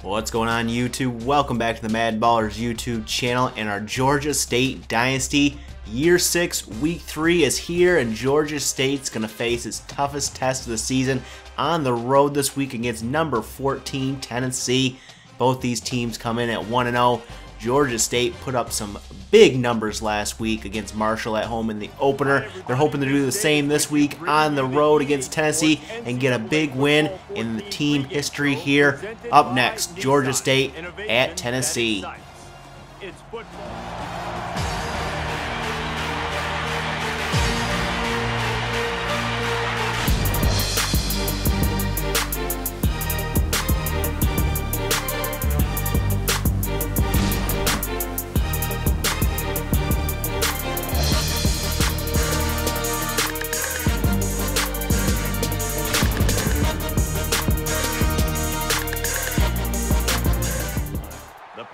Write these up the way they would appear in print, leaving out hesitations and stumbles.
What's going on, YouTube? Welcome back to the MaddenBallerz YouTube channel, and our Georgia State Dynasty Year 6 Week 3 is here, and Georgia State's going to face its toughest test of the season on the road this week against number 14 Tennessee. Both these teams come in at 1-0. Georgia State put up some big numbers last week against Marshall at home in the opener. They're hoping to do the same this week on the road against Tennessee and get a big win in the team history here. Up next, Georgia State at Tennessee.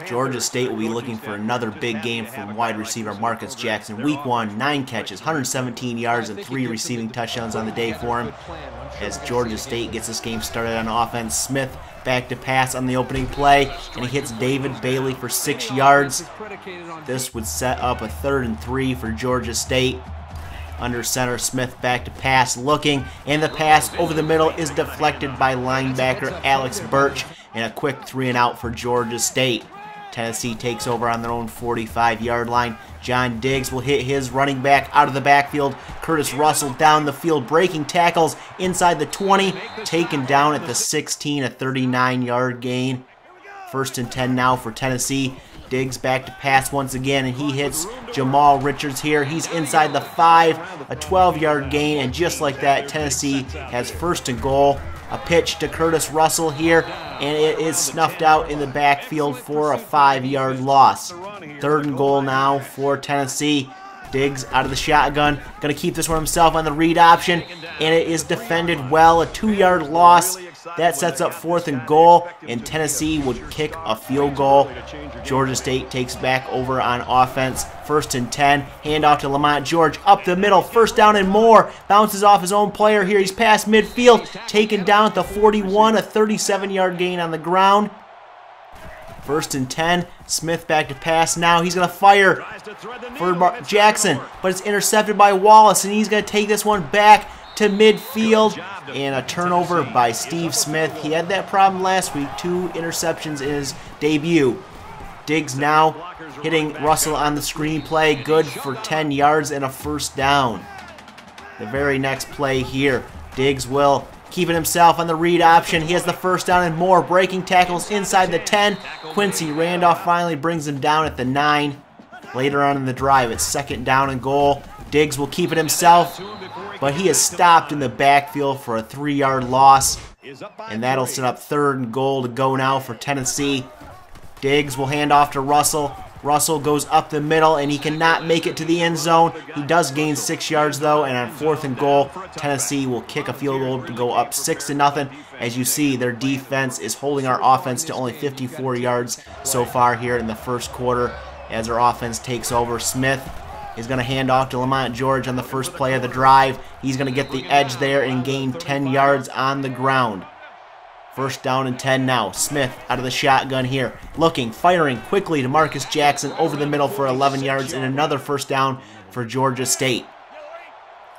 Georgia State will be looking for another big game from wide receiver Marcus Jackson. Week 1, 9 catches, 117 yards, and 3 receiving touchdowns on the day for him. As Georgia State gets this game started on offense, Smith back to pass on the opening play, and he hits David Bailey for 6 yards. This would set up a 3rd and 3 for Georgia State. Under center, Smith back to pass, looking, and the pass over the middle is deflected by linebacker Alex Birch, and a quick 3-and-out for Georgia State. Tennessee takes over on their own 45-yard line. John Diggs will hit his running back out of the backfield. Curtis Russell down the field, breaking tackles inside the 20, taken down at the 16, a 39-yard gain. 1st and 10 now for Tennessee. Diggs back to pass once again, and he hits Jamal Richards here. He's inside the 5, a 12-yard gain, and just like that, Tennessee has 1st and goal. A pitch to Curtis Russell here, and it is snuffed out in the backfield for a 5-yard loss. 3rd and goal now for Tennessee. Diggs out of the shotgun, going to keep this one himself on the read option, and it is defended well. A 2-yard loss. That sets up 4th and goal, and Tennessee would kick a field goal. Georgia State takes back over on offense. 1st and 10. Handoff to Lamont George up the middle. 1st down and more. Bounces off his own player here. He's past midfield. Taken down at the 41. A 37-yard gain on the ground. 1st and 10. Smith back to pass now. He's going to fire for Jackson, but it's intercepted by Wallace, and he's going to take this one back to midfield, and a turnover by Steve Smith. He had that problem last week, 2 interceptions in his debut. Diggs now hitting Russell on the screen play, good for 10 yards and a 1st down. The very next play here, Diggs will keep it himself on the read option. He has the 1st down and more, breaking tackles inside the 10. Quincy Randolph finally brings him down at the 9. Later on in the drive, it's 2nd down and goal. Diggs will keep it himself, but he is stopped in the backfield for a 3-yard loss, and that'll set up 3rd and goal to go now for Tennessee. Diggs will hand off to Russell. Russell goes up the middle, and he cannot make it to the end zone. He does gain 6 yards, though, and on 4th and goal, Tennessee will kick a field goal to go up 6-0. As you see, their defense is holding our offense to only 54 yards so far here in the 1st quarter. As our offense takes over, Smith is going to hand off to Lamont George on the 1st play of the drive. He's going to get the edge there and gain 10 yards on the ground. 1st down and 10 now. Smith out of the shotgun here. Looking, firing quickly to Marcus Jackson over the middle for 11 yards and another 1st down for Georgia State.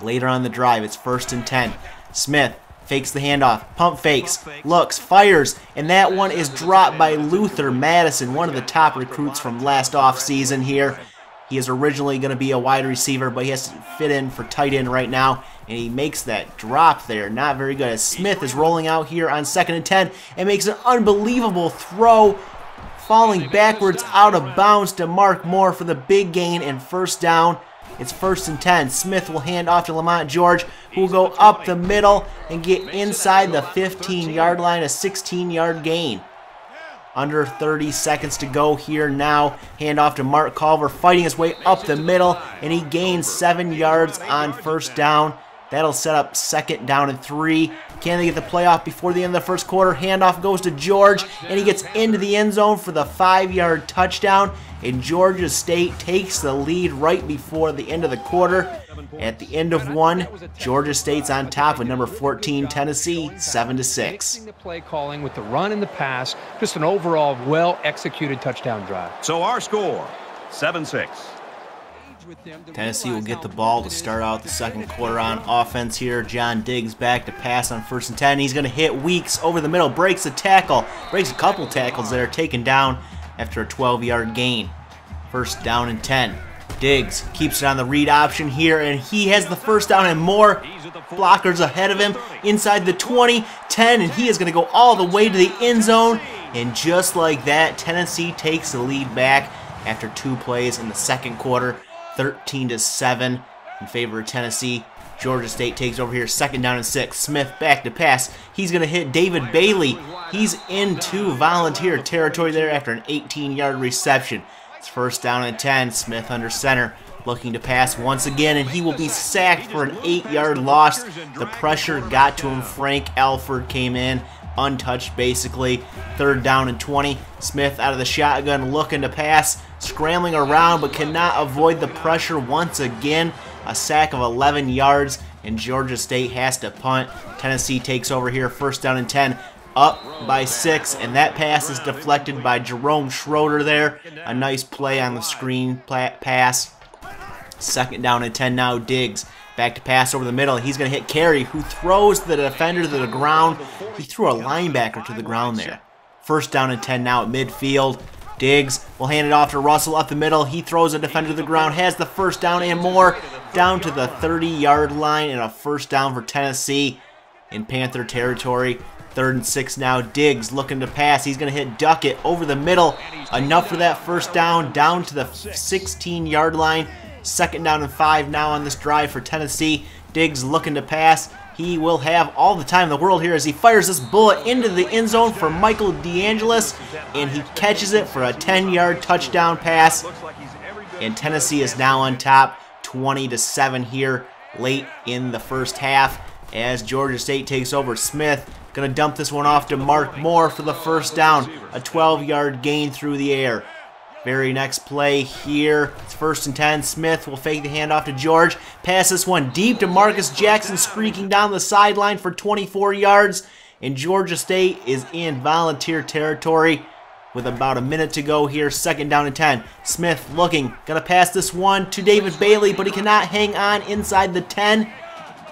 Later on the drive, it's 1st and 10. Smith fakes the handoff, pump fakes, looks, fires, and that one is dropped by Luther Madison, one of the top recruits from last offseason here. He is originally going to be a wide receiver, but he has to fit in for tight end right now, and he makes that drop there. Not very good. As Smith is rolling out here on 2nd and 10 and makes an unbelievable throw, falling backwards out of bounds to Mark Moore for the big gain and 1st down. It's 1st and 10. Smith will hand off to Lamont George, who will go up the middle and get inside the 15-yard line, a 16-yard gain. Under 30 seconds to go here now. Hand off to Mark Culver, fighting his way up the middle, and he gains 7 yards on 1st down. That'll set up 2nd down and 3. Can they get the playoff before the end of the first quarter? Handoff goes to George, and he gets into the end zone for the 5-yard touchdown. And Georgia State takes the lead right before the end of the quarter. At the end of one, Georgia State's on top with number 14 Tennessee, 7-6. The play calling with the run and the pass, just an overall well-executed touchdown drive. So our score, 7-6. Tennessee will get the ball to start out the second quarter on offense here. John Diggs back to pass on 1st and 10. He's going to hit Weeks over the middle, breaks a tackle, breaks a couple tackles there, taken down after a 12-yard gain. 1st down and 10. Diggs keeps it on the read option here, and he has the 1st down and more. Blockers ahead of him inside the 20, 10, and he is going to go all the way to the end zone. And just like that, Tennessee takes the lead back after 2 plays in the second quarter, 13-7 in favor of Tennessee. Georgia State takes over here, 2nd down and 6. Smith back to pass. He's going to hit David Bailey. He's into Volunteer territory there after an 18-yard reception. It's 1st down and 10. Smith under center, looking to pass once again, and he will be sacked for an 8-yard loss. The pressure got to him. Frank Alford came in, untouched basically. 3rd down and 20. Smith out of the shotgun, looking to pass, scrambling around, but cannot avoid the pressure once again. A sack of 11 yards, and Georgia State has to punt. Tennessee takes over here, 1st down and 10. Up by 6, and that pass is deflected by Jerome Schroeder there. A nice play on the screen pass. 2nd down and 10 now. Diggs back to pass over the middle. He's going to hit Carey, who throws the defender to the ground. He threw a linebacker to the ground there. 1st down and 10 now at midfield. Diggs will hand it off to Russell up the middle. He throws a defender to the ground, has the 1st down and more, down to the 30-yard line, and a 1st down for Tennessee in Panther territory. 3rd and 6 now. Diggs looking to pass. He's going to hit Duckett over the middle. Enough for that 1st down to the 16-yard line. 2nd down and 5 now on this drive for Tennessee. Diggs looking to pass. He will have all the time in the world here as he fires this bullet into the end zone for Michael DeAngelis, and he catches it for a 10-yard touchdown pass. And Tennessee is now on top, 20-7 here late in the first half as Georgia State takes over. Smith going to dump this one off to Mark Moore for the 1st down, a 12-yard gain through the air. Very next play here, it's 1st and 10. Smith will fake the handoff to George. Pass this one deep to Marcus Jackson, streaking down the sideline for 24 yards. And Georgia State is in Volunteer territory with about a minute to go here. 2nd down and 10. Smith looking, gonna pass this one to David Bailey, but he cannot hang on inside the 10.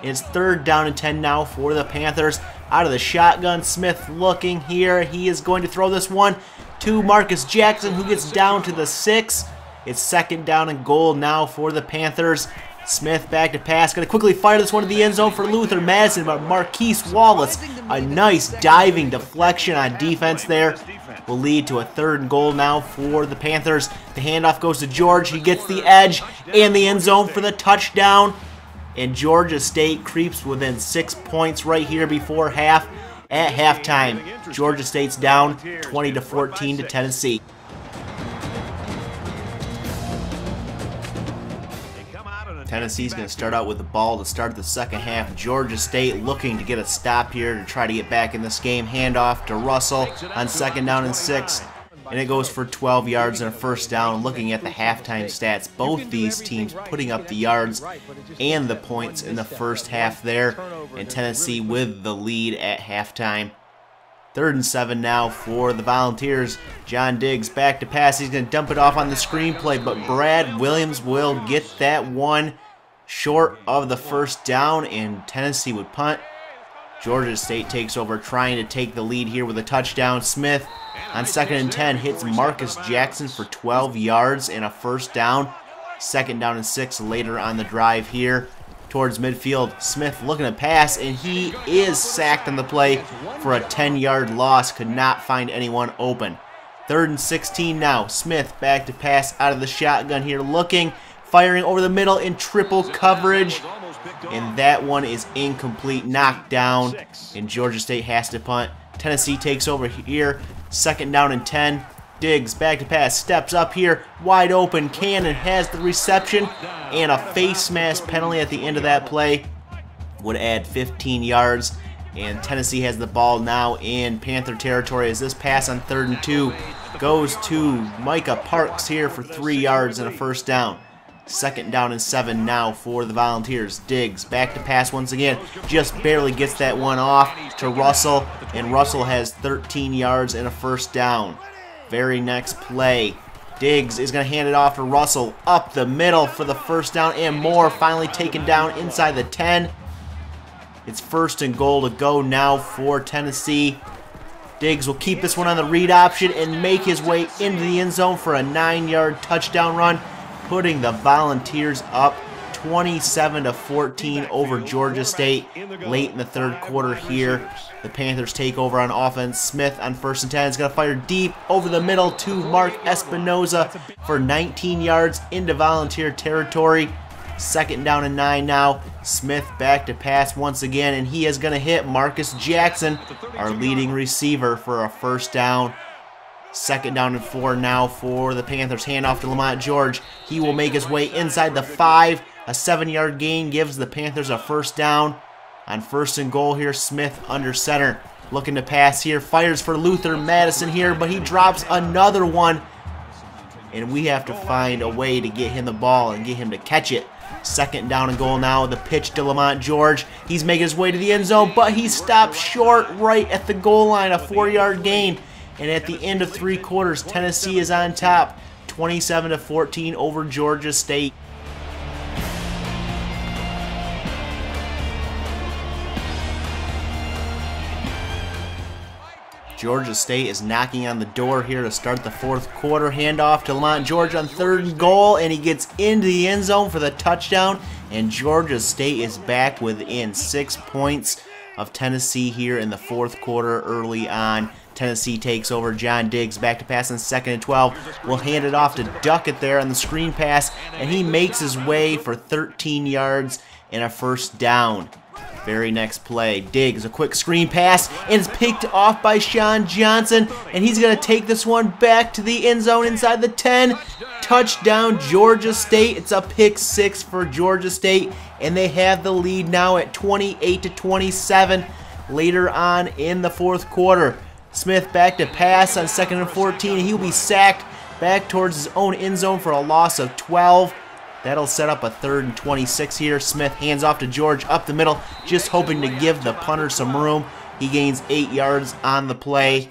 It's 3rd down and 10 now for the Panthers. Out of the shotgun, Smith looking here. He is going to throw this one to Marcus Jackson, who gets down to the 6. It's 2nd down and goal now for the Panthers. Smith back to pass. Going to quickly fire this one to the end zone for Luther Madison, but Marquise Wallace, a nice diving deflection on defense there, will lead to a 3rd and goal now for the Panthers. The handoff goes to George. He gets the edge and the end zone for the touchdown. And Georgia State creeps within 6 points right here before half. At halftime, Georgia State's down 20-14 to Tennessee. Tennessee's going to start out with the ball to start the second half. Georgia State looking to get a stop here to try to get back in this game. Handoff to Russell on 2nd down and 6. And it goes for 12 yards and a 1st down. Looking at the halftime stats, both these teams putting up the yards and the points in the first half there. And Tennessee with the lead at halftime. 3rd and 7 now for the Volunteers. John Diggs back to pass. He's going to dump it off on the screenplay, but Brad Williams will get that one short of the 1st down, and Tennessee would punt. Georgia State takes over, trying to take the lead here with a touchdown. Smith on 2nd and 10 hits Marcus Jackson for 12 yards and a 1st down. 2nd down and 6 later on the drive here towards midfield. Smith looking to pass, and he is sacked on the play for a 10-yard loss. Could not find anyone open. 3rd and 16 now. Smith back to pass out of the shotgun here, looking, firing over the middle in triple coverage. And that one is incomplete, knocked down, and Georgia State has to punt. Tennessee takes over here, 2nd down and 10. Diggs back to pass, steps up here, wide open. Cannon has the reception, and a face mask penalty at the end of that play. would add 15 yards. And Tennessee has the ball now in Panther territory as this pass on 3rd and 2 goes to Micah Parks here for 3 yards and a first down. 2nd down and 7 now for the Volunteers. Diggs back to pass once again. Just barely gets that one off to Russell. And Russell has 13 yards and a first down. Very next play. Diggs is going to hand it off to Russell up the middle for the first down and more. Finally taken down inside the 10. It's 1st and goal to go now for Tennessee. Diggs will keep this one on the read option and make his way into the end zone for a 9-yard touchdown run, putting the Volunteers up 27-14 over Georgia State late in the 3rd quarter here. The Panthers take over on offense. Smith on 1st and 10 is going to fire deep over the middle to Mark Espinoza for 19 yards into Volunteer territory. 2nd down and 9 now. Smith back to pass once again, and he is going to hit Marcus Jackson, our leading receiver, for a first down. 2nd down and 4 now for the Panthers. Handoff to Lamont George. He will make his way inside the 5. A 7-yard gain gives the Panthers a first down. On 1st and goal here, Smith under center. Looking to pass here. Fires for Luther Madison here, but he drops another one. And we have to find a way to get him the ball and get him to catch it. 2nd down and goal now. The pitch to Lamont George. He's making his way to the end zone, but he stopped short right at the goal line. A 4-yard gain. And at the end of 3 quarters, Tennessee is on top, 27-14 over Georgia State. Georgia State is knocking on the door here to start the 4th quarter. Handoff to Lamont George on 3rd and goal, and he gets into the end zone for the touchdown. And Georgia State is back within 6 points of Tennessee here in the 4th quarter early on. Tennessee takes over. John Diggs back to pass on 2nd and 12. Will hand it off to Duckett there on the screen pass, and he makes his way for 13 yards and a first down. Very next play, Diggs, a quick screen pass, and it's picked off by Sean Johnson, and he's going to take this one back to the end zone inside the 10. Touchdown, Georgia State. It's a pick 6 for Georgia State, and they have the lead now at 28-27 later on in the 4th quarter. Smith back to pass on 2nd and 14, and he'll be sacked back towards his own end zone for a loss of 12. That'll set up a 3rd and 26 here. Smith hands off to George up the middle, just hoping to give the punter some room. He gains 8 yards on the play,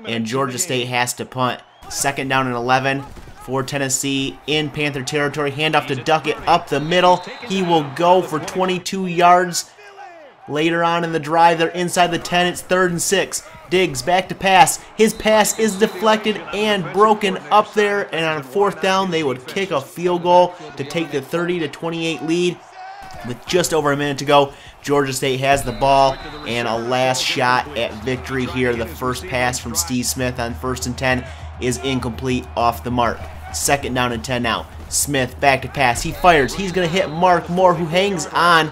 and Georgia State has to punt. 2nd down and 11 for Tennessee in Panther territory. Handoff to Duckett up the middle. He will go for 22 yards. Later on in the drive, they're inside the 10. It's 3rd and 6. Diggs back to pass. His pass is deflected and broken up there, and on 4th down, they would kick a field goal to take the 30-28 lead. With just over a minute to go, Georgia State has the ball and a last shot at victory here. The first pass from Steve Smith on 1st and 10 is incomplete, off the mark. 2nd down and 10 now. Smith back to pass. He fires. He's going to hit Mark Moore, who hangs on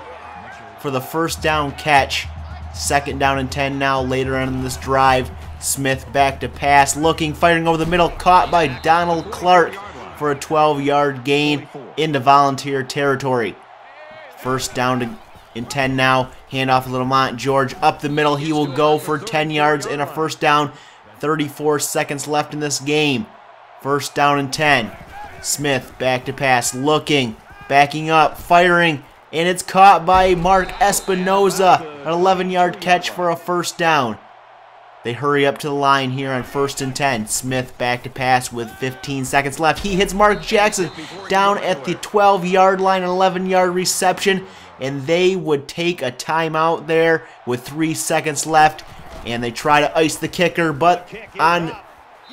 for the first down catch. 2nd down and 10 now later on in this drive. Smith back to pass, looking, firing over the middle, caught by Donald Clark for a 12-yard gain into Volunteer territory. 1st down and 10 now. Handoff to Lamont George up the middle. He will go for 10 yards and a first down. 34 seconds left in this game. 1st down and 10. Smith back to pass, looking, backing up, firing, and it's caught by Mark Espinoza. An 11-yard catch for a first down. They hurry up to the line here on 1st and 10. Smith back to pass with 15 seconds left. He hits Mark Jackson down at the 12-yard line, an 11-yard reception, and they would take a timeout there with 3 seconds left, and they try to ice the kicker, but on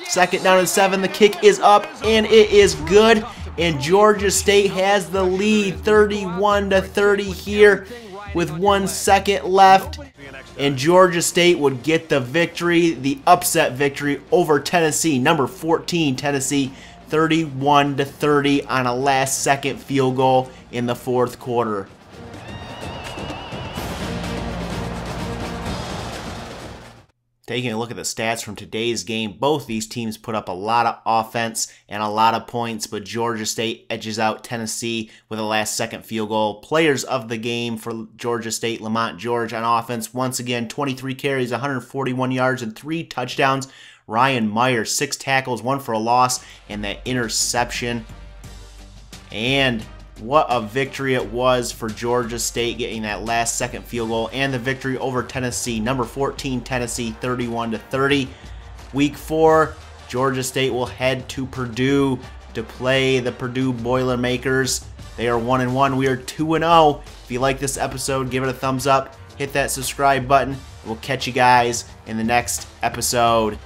2nd down and 7, the kick is up, and it is good. And Georgia State has the lead 31-30 here with 1 second left. And Georgia State would get the victory, the upset victory over Tennessee. Number 14, Tennessee, 31-30 on a last-second field goal in the 4th quarter. Taking a look at the stats from today's game, both these teams put up a lot of offense and a lot of points, but Georgia State edges out Tennessee with a last-second field goal. Players of the game for Georgia State, Lamont George on offense, once again, 23 carries, 141 yards, and 3 touchdowns. Ryan Myers, 6 tackles, 1 for a loss, and that interception. And what a victory it was for Georgia State, getting that last-second field goal and the victory over Tennessee. Number 14, Tennessee, 31-30. Week 4, Georgia State will head to Purdue to play the Purdue Boilermakers. They are 1-1. We are 2-0. If you like this episode, give it a thumbs up. Hit that subscribe button. We'll catch you guys in the next episode.